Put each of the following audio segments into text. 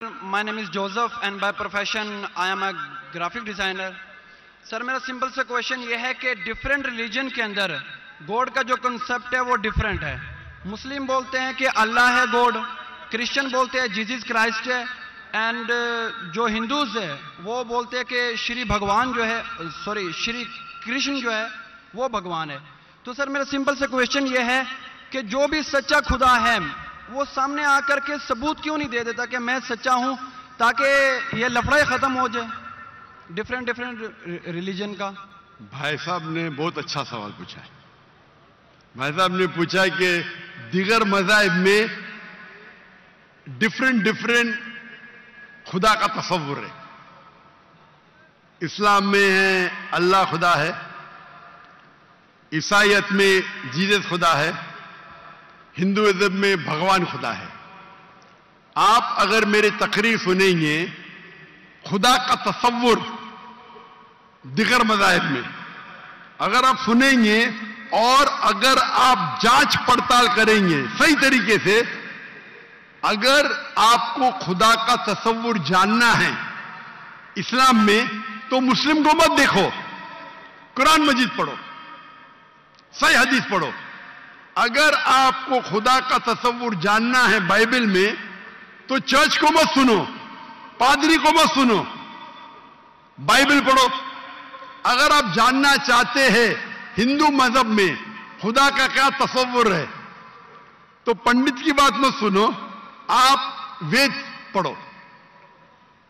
My name is Joseph and by profession I am a graphic designer. سر میرا simple سا question یہ ہے کہ ڈفرینٹ ریلیجن کے اندر گوڈ کا جو کنسپٹ ہے وہ ڈفرینٹ ہے. مسلم بولتے ہیں کہ اللہ ہے گوڈ, کرسچن بولتے ہیں جیزس کرائسٹ ہے, اینڈ جو ہندوز ہے وہ بولتے ہیں کہ شری بھگوان جو ہے شری کرشن جو ہے وہ بھگوان ہے. تو سر میرا سمپل سا کوشچن یہ ہے کہ جو بھی سچا خدا ہے وہ سامنے آ کر کے ثبوت کیوں نہیں دے دیتا کہ میں سچا ہوں, تاکہ یہ لفڑا ختم ہو جائے ڈفرینٹ ریلیجن کا. بھائی صاحب نے بہت اچھا سوال پوچھا ہے. بھائی صاحب نے پوچھا کہ دیگر مذاہب میں ڈفرینٹ خدا کا تصور ہے. اسلام میں ہے اللہ خدا ہے, عیسائیت میں جیزس خدا ہے, ہندوازم میں بھگوان خدا ہے. آپ اگر میری تقریر سنیں گے خدا کا تصور دیگر مذاہب میں اگر آپ سنیں گے اور اگر آپ جانچ پڑتال کریں گے صحیح طریقے سے, اگر آپ کو خدا کا تصور جاننا ہے اسلام میں تو مسلم کو مت دیکھو, قرآن مجید پڑھو, صحیح حدیث پڑھو. اگر آپ کو خدا کا تصور جاننا ہے بائبل میں تو چرچ کو مت سنو, پادری کو مت سنو, بائبل پڑھو. اگر آپ جاننا چاہتے ہیں ہندو مذہب میں خدا کا کیا تصور ہے تو پنڈت کی بات مت سنو, آپ وید پڑھو.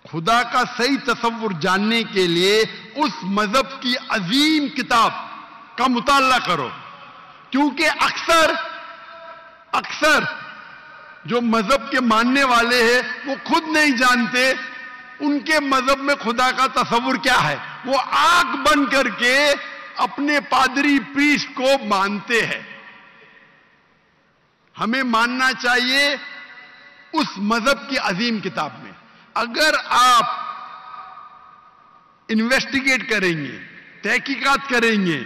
خدا کا صحیح تصور جاننے کے لیے اس مذہب کی عظیم کتاب کا مطالعہ کرو, کیونکہ اکثر جو مذہب کے ماننے والے ہیں وہ خود نہیں جانتے ان کے مذہب میں خدا کا تصور کیا ہے. وہ آنکھ بند کر کے اپنے پادری پریسٹ کو مانتے ہیں. ہمیں ماننا چاہیے اس مذہب کی عظیم کتاب میں. اگر آپ انویسٹیگیٹ کریں گے, تحقیقات کریں گے,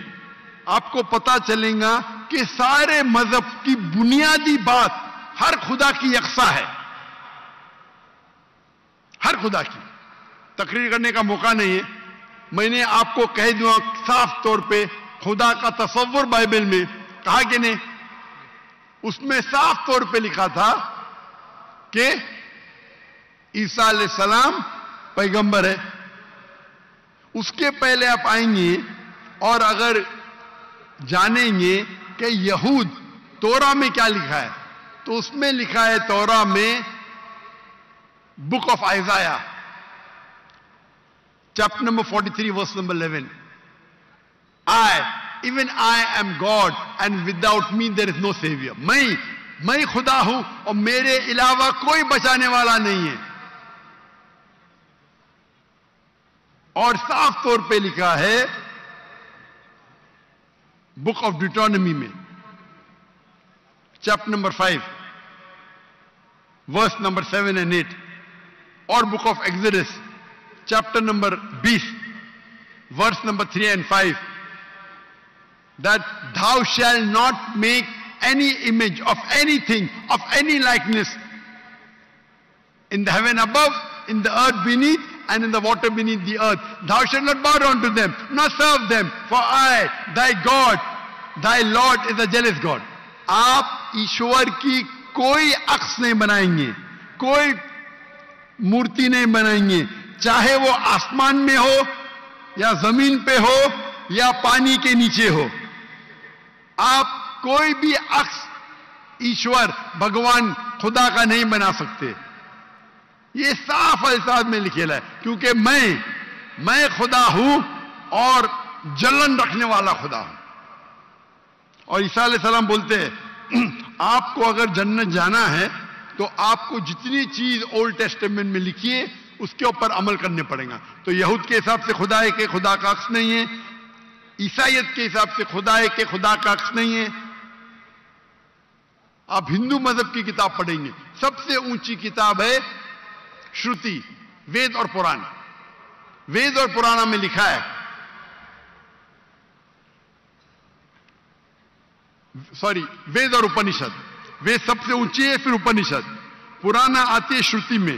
آپ کو پتا چلے گا کہ سارے مذہب کی بنیادی بات ہر خدا کی یکساں ہے. ہر خدا کی. تقریر کرنے کا موقع نہیں ہے, میں نے آپ کو کہہ دوں صاف طور پہ خدا کا تصور بائبل میں کہا کہ نہیں, اس میں صاف طور پہ لکھا تھا کہ عیسیٰ علیہ السلام پیغمبر ہے. اس کے پہلے آپ آئیں گے اور اگر جانیں گے کہ یہود تورا میں کیا لکھا ہے تو اس میں لکھا ہے تورا میں book of Isaiah chapter number 43 verse number 11, even I am God and without me there is no savior. میں خدا ہوں اور میرے علاوہ کوئی بچانے والا نہیں ہے. اور صاف طور پہ لکھا ہے بک آف ڈیوٹرانومی میں chapter number 5 verse number 7 and 8, اور book of Exodus chapter number 20 verse number 3 and 5, that thou shalt not make any image of anything of any likeness in the heaven above, in the earth beneath, and in the water beneath the earth. Thou shalt not bow down to them, nor serve them, for I, thy God, thy Lord is a jealous God. آپ ایشور کی کوئی عکس نہیں بنائیں گے, کوئی مورتی نہیں بنائیں گے, چاہے وہ آسمان میں ہو یا زمین پہ ہو یا پانی کے نیچے ہو. آپ کوئی بھی عکس ایشور بھگوان خدا کا نہیں بنا سکتے. یہ صاف الفاظ میں لکھا ہے, کیونکہ میں خدا ہوں اور جلن رکھنے والا خدا ہوں. اور عیسیٰ علیہ السلام بولتے ہیں آپ کو اگر جنت جانا ہے تو آپ کو جتنی چیز اولڈ ٹیسٹمنٹ میں لکھی ہے اس کے اوپر عمل کرنے پڑے گا. تو یہود کے حساب سے خدا ہے کہ خدا کا عکس نہیں ہے, عیسائیت کے حساب سے خدا ہے کہ خدا کا عکس نہیں ہے. آپ ہندو مذہب کی کتاب پڑھیں گے, سب سے اونچی کتاب ہے شروتی, وید اور پران. وید اور پرانا میں لکھا ہے, وید اور اپنشد. وید سب سے اونچی ہے, پھر اپنشد. پرانا آتی ہے شروتی میں,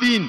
3,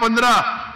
15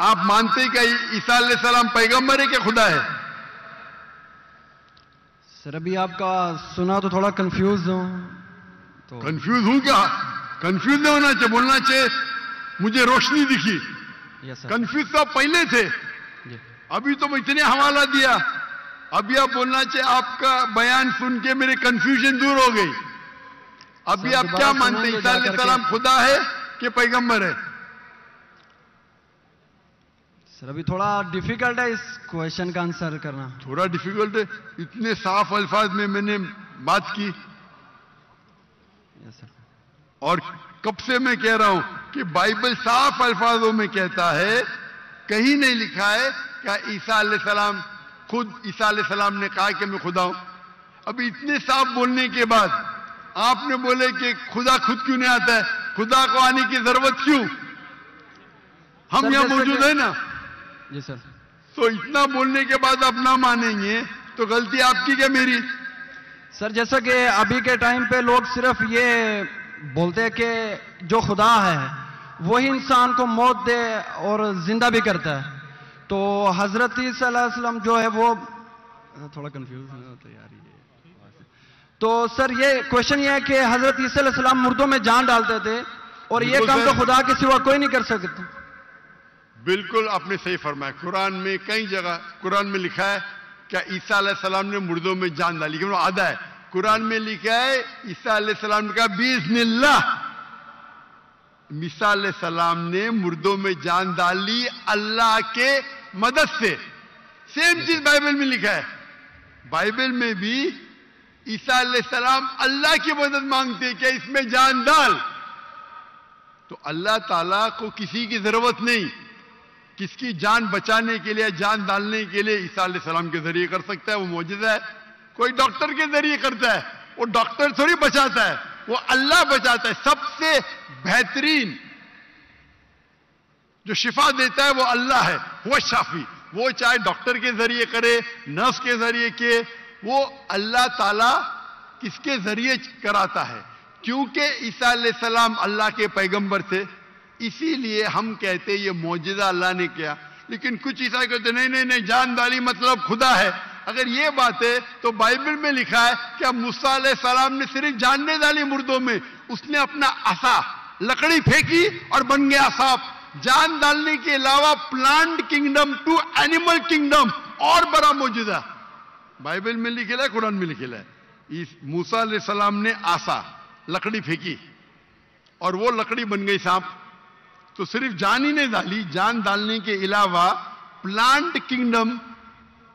آپ مانتے کہ عیسیٰ علیہ السلام پیغمبر ہے کہ خدا ہے؟ سر ابھی آپ کا سنا تو تھوڑا کنفیوز ہوں تو کنفیوز ہوں کیا؟ کنفیوز نہیں ہونا چاہیے، بولنا چاہیے مجھے روشنی دکھی. یس سر. کنفیوز تو آپ پہلے تھے، جی ابھی تو میں اتنے حوالہ دیا. ابھی آپ بولنا چاہیے آپ کا بیان سن کے میرے کنفیوژن دور ہو گئی. ابھی سر آپ کیا دوبارہ مانتے سنیں گے عیسیٰ جا علیہ کر کے. السلام خدا ہے کہ پیغمبر ہے؟ سر ابھی تھوڑا ڈیفیکلٹ ہے اس کوشچن کا آنسر کرنا. تھوڑا ڈیفیکلٹ ہے، اتنے صاف الفاظ میں نے بات کی. یس سر. اور کب سے میں کہہ رہا ہوں کہ بائبل صاف الفاظوں میں کہتا ہے، کہیں نہیں لکھا ہے کہ عیسیٰ علیہ السلام خود عیسیٰ علیہ السلام نے کہا کہ میں خدا ہوں. ابھی اتنے صاف بولنے کے بعد آپ نے بولے کہ خدا خود کیوں نہیں آتا ہے؟ خدا کو آنے کی ضرورت کیوں؟ ہم سر یہاں جیسے موجود کہ- ہیں نا. جی سر. تو اتنا بولنے کے بعد آپ نہ مانیں گے تو غلطی آپ کی کیا میری؟ سر جیسا کہ ابھی کے ٹائم پہ لوگ صرف یہ بولتے ہیں کہ جو خدا ہے وہی انسان کو موت دے اور زندہ بھی کرتا ہے. تو حضرت عیسیٰ صلی اللہ علیہ وسلم جو ہے وہ تھوڑا کنفیوز ہوتا ہے یار یہ. تو سر یہ کوشچن یہ ہے کہ حضرت عیسیٰ علیہ السلام مردوں میں جان ڈالتے تھے اور یہ بالکل کام تو سر. خدا کے سوا کوئی نہیں کر سکتا. بالکل آپ نے صحیح فرمایا. قرآن میں کئی جگہ قرآن میں لکھا ہے کہ عیسیٰ علیہ السلام نے مردوں میں جان ڈالی، لیکن وہ آدھا ہے. قرآن میں لکھا ہے عیسیٰ علیہ السلام نے کہا بِإِذْنِ اللَّهِ. عیسیٰ علیہ السلام نے مردوں میں جان ڈالی اللہ کے مدد سے. سیم چیز بائبل میں لکھا ہے. بائبل میں بھی عیسیٰ علیہ السلام اللہ کی مدد مانگتے کہ اس میں جان ڈال. تو اللہ تعالیٰ کو کسی کی ضرورت نہیں. کس کی جان بچانے کے لیے جان ڈالنے کے لیے عیسیٰ علیہ السلام کے ذریعے کر سکتا ہے. وہ معجزہ ہے. کوئی ڈاکٹر کے ذریعے کرتا ہے، وہ ڈاکٹر تھوڑی بچاتا ہے، وہ اللہ بچاتا ہے. سب سے بہترین جو شفا دیتا ہے وہ اللہ ہے، وہ شافی. وہ چاہے ڈاکٹر کے ذریعے کرے، نرس کے ذریعے کے، وہ اللہ تعالیٰ کس کے ذریعے کراتا ہے. کیونکہ عیسیٰ علیہ السلام اللہ کے پیغمبر تھے، اسی لیے ہم کہتے یہ معجزہ اللہ نے کیا. لیکن کچھ عیسائی کہتے نہیں جان ڈالی مطلب خدا ہے. اگر یہ بات ہے تو بائبل میں لکھا ہے کہ موسیٰ علیہ السلام نے صرف جان نہیں ڈالی مردوں میں، اس نے اپنا عصا لکڑی پھینکی اور بن گیا سانپ. جان ڈالنے کے علاوہ plant kingdom to animal kingdom اور بڑا معجزہ بائبل میں لکھا ہے، قرآن میں لکھا ہے. موسیٰ علیہ السلام نے عصا لکڑی پھینکی اور وہ لکڑی بن گئی سانپ. تو صرف جان ہی نہیں ڈالی، جان ڈالنے کے علاوہ پلانٹ کنگڈم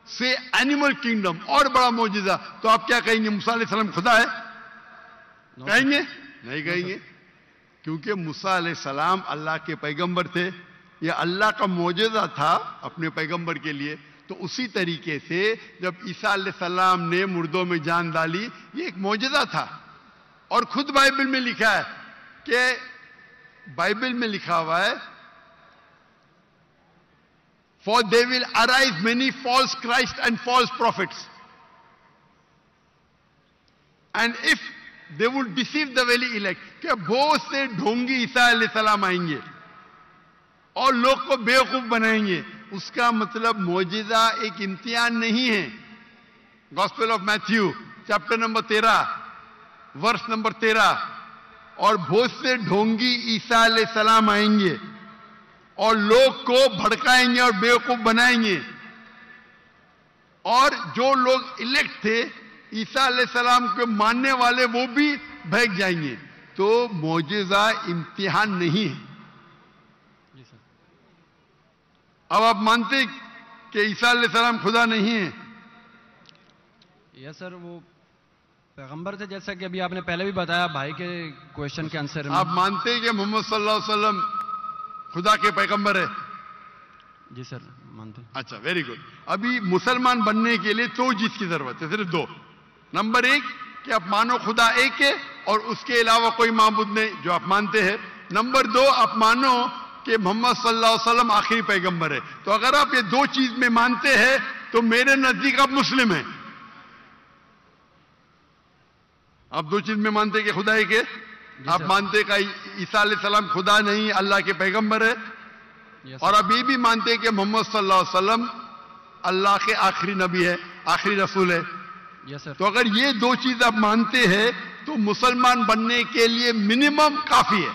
سے اینیمل کنگڈم اور بڑا معجزہ. تو آپ کیا کہیں گے موسیٰ علیہ السلام خدا ہے؟ کہیں گے؟ نہیں کہیں گے. کیونکہ موسیٰ علیہ السلام اللہ کے پیغمبر تھے، یہ اللہ کا معجزہ تھا اپنے پیغمبر کے لیے. تو اسی طریقے سے جب عیسیٰ علیہ السلام نے مردوں میں جان ڈالی یہ ایک معجزہ تھا. اور خود بائبل میں لکھا ہے کہ بائبل میں لکھا ہوا ہے For they will arise many false Christ and false prophets. And if they would deceive the very elect, کہ بہت سے ڈھونگی عیسیٰ علیہ السلام آئیں گے اور لوگ کو بیوقوف بنائیں گے. اس کا مطلب معجزہ ایک امتحان نہیں ہے. Gospel of Matthew chapter number 13 verse number 13. اور بہت سے ڈھونگی عیسیٰ علیہ السلام آئیں گے اور لوگ کو بھڑکائیں گے اور بیوقوف بنائیں گے. اور جو لوگ الیکٹ تھے عیسیٰ علیہ السلام کو ماننے والے وہ بھی بہک جائیں گے. تو معجزہ امتحان نہیں ہے. اب آپ مانتے کہ عیسیٰ علیہ السلام خدا نہیں ہے؟ یس سر. وہ پیغمبر تھے جیسا کہ ابھی آپ نے پہلے بھی بتایا بھائی کے کوشچن کے آنسر میں. آپ مانتے ہیں کہ محمد صلی اللہ علیہ وسلم خدا کے پیغمبر ہے؟ جی سر مانتے. اچھا ویری گڈ. ابھی مسلمان بننے کے لیے 2 چیز کی ضرورت ہے، صرف 2. نمبر 1 کہ آپ مانو خدا ایک ہے اور اس کے علاوہ کوئی معبود نہیں جو آپ مانتے ہیں. نمبر 2 آپ مانو کہ محمد صلی اللہ علیہ وسلم آخری پیغمبر ہے. تو اگر آپ یہ 2 چیز میں مانتے ہیں تو میرے نزدیک آپ مسلم ہیں. آپ 2 چیز میں مانتے کہ خدا ایک ہے. آپ مانتے کہ عیسیٰ علیہ السلام خدا نہیں اللہ کے پیغمبر ہے. Yes, اور sir. اب یہ بھی مانتے ہیں کہ محمد صلی اللہ علیہ وسلم اللہ کے آخری نبی ہے, آخری رسول ہے. Yes, sir. تو اگر یہ دو چیز آپ مانتے ہیں تو مسلمان بننے کے لیے منیمم کافی ہے.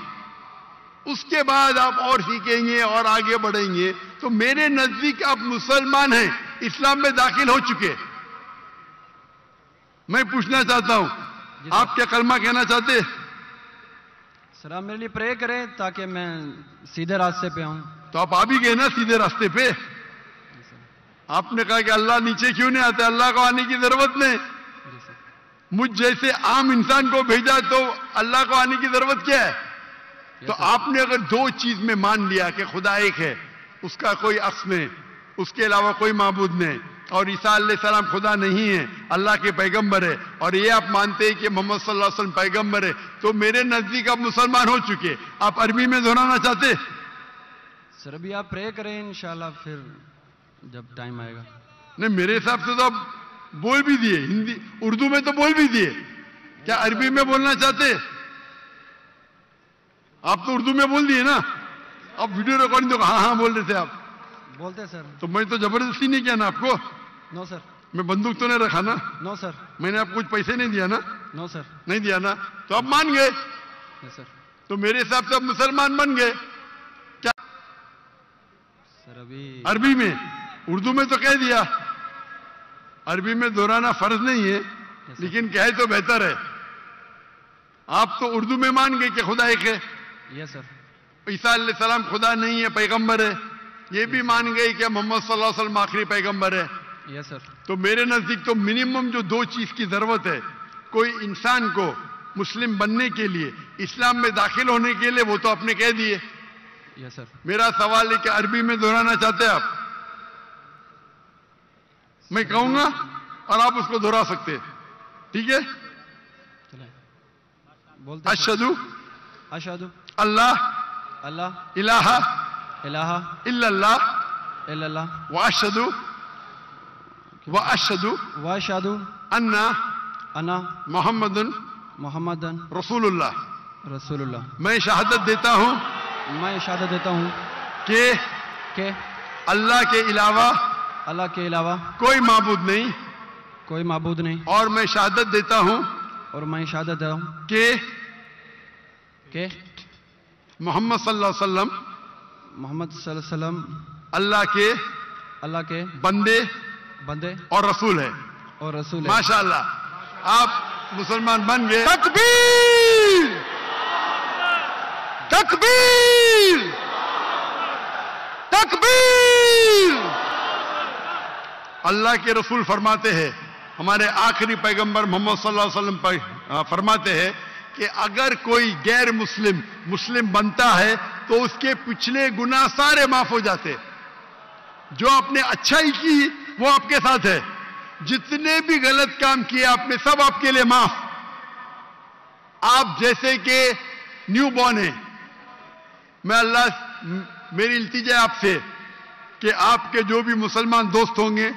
اس کے بعد آپ اور سیکھیں گے اور آگے بڑھیں گے. تو میرے نزدیک آپ مسلمان ہیں, اسلام میں داخل ہو چکے. میں پوچھنا چاہتا ہوں, آپ کیا کلمہ کہنا چاہتے؟ سر آپ میرے لیے پرے کریں تاکہ میں سیدھے راستے پہ آؤں. تو آپ آ بھی گئے نا سیدھے راستے پہ. آپ نے کہا کہ اللہ نیچے کیوں نہیں آتے, اللہ کو آنے کی ضرورت نہیں. جی سر. مجھ جیسے عام انسان کو بھیجا تو اللہ کو آنے کی ضرورت کیا ہے؟ تو آپ نے اگر دو چیز میں مان لیا کہ خدا ایک ہے, اس کا کوئی عکس نہیں, اس کے علاوہ کوئی معبود نہیں, اور عیسیٰ علیہ السلام خدا نہیں ہے, اللہ کے پیغمبر ہے, اور یہ آپ مانتے ہیں کہ محمد صلی اللہ علیہ وسلم پیغمبر ہے, تو میرے نزدیک آپ مسلمان ہو چکے. آپ عربی میں دہرانا چاہتے؟ سر ابھی آپ پرے کریں انشاءاللہ, پھر جب ٹائم آئے گا. نہیں, میرے حساب سے تو آپ بول بھی دیے, ہندی اردو میں تو بول بھی دیے. کیا عربی میں بولنا چاہتے؟ آپ تو اردو میں بول دیے نا. آپ ویڈیو ریکارڈنگ تو ہاں ہاں بول رہے تھے آپ. بولتے سر. تو میں تو زبردستی نہیں کیا نا آپ کو. نو سر. میں بندوق تو نہیں رکھا نا. نو سر. میں نے آپ کو کچھ پیسے نہیں دیا نا. نو سر. نہیں دیا نا, تو آپ مان گئے. یس سر. تو میرے حساب سے آپ مسلمان بن گئے. کیا سر ابھی عربی میں, اردو میں تو کہہ دیا. عربی میں دہرانا فرض نہیں ہے, لیکن کہے تو بہتر ہے. آپ تو اردو میں مان گئے کہ خدا ایک ہے. یس سر. عیسیٰ علیہ السلام خدا نہیں ہے, پیغمبر ہے. یہ بھی مان گئے کہ محمد صلی اللہ علیہ وسلم آخری پیغمبر ہے. یس سر. تو میرے نزدیک تو منیمم جو دو چیز کی ضرورت ہے کوئی انسان کو مسلم بننے کے لیے, اسلام میں داخل ہونے کے لیے, وہ تو آپ نے کہہ دیے. یس سر. میرا سوال ہے کہ عربی میں دہرانا چاہتے ہیں آپ؟ میں کہوں گا اور آپ اس کو دہرا سکتے. ٹھیک ہے. بولتے اشہدو اشہدو اللہ اللہ الہ الہ الا اللہ الا اللہ واشہدو واشہدو انا انا محمد محمد رسول اللہ. رسول اللہ. میں شہادت دیتا ہوں میں شہادت دیتا ہوں کہ اللہ کے علاوہ کے علاوہ کوئی معبود نہیں, کوئی معبود نہیں, اور میں شہادت دیتا ہوں اور میں شہادت دیتا ہوں کہ محمد صلی اللہ علیہ وسلم محمد صلی اللہ علیہ وسلم اللہ کے بندے اور رسول ہے. اور رسول ہے. ماشاءاللہ, آپ مسلمان بن گئے. تکبیر تکبیر تکبیر. اللہ کے رسول فرماتے ہیں, ہمارے آخری پیغمبر محمد صلی اللہ علیہ وسلم فرماتے ہیں کہ اگر کوئی غیر مسلم بنتا ہے تو اس کے پچھلے گناہ سارے معاف ہو جاتے. جو آپ نے اچھائی کی وہ آپ کے ساتھ ہے, جتنے بھی غلط کام کیے آپ نے سب آپ کے لیے معاف. آپ جیسے کہ نیو بورن ہیں. میں میری التجا ہے آپ سے کہ آپ کے جو بھی مسلمان دوست ہوں گے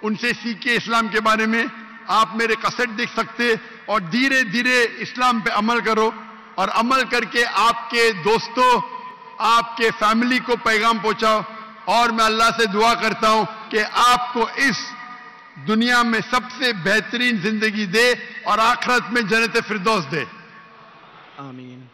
ان سے سیکھیں اسلام کے بارے میں. آپ میرے کیسٹ دیکھ سکتے اور دھیرے دھیرے اسلام پہ عمل کرو, اور عمل کر کے آپ کے دوستوں, آپ کے فیملی کو پیغام پہنچاؤ. اور میں اللہ سے دعا کرتا ہوں کہ آپ کو اس دنیا میں سب سے بہترین زندگی دے اور آخرت میں جنت فردوس دے. آمین.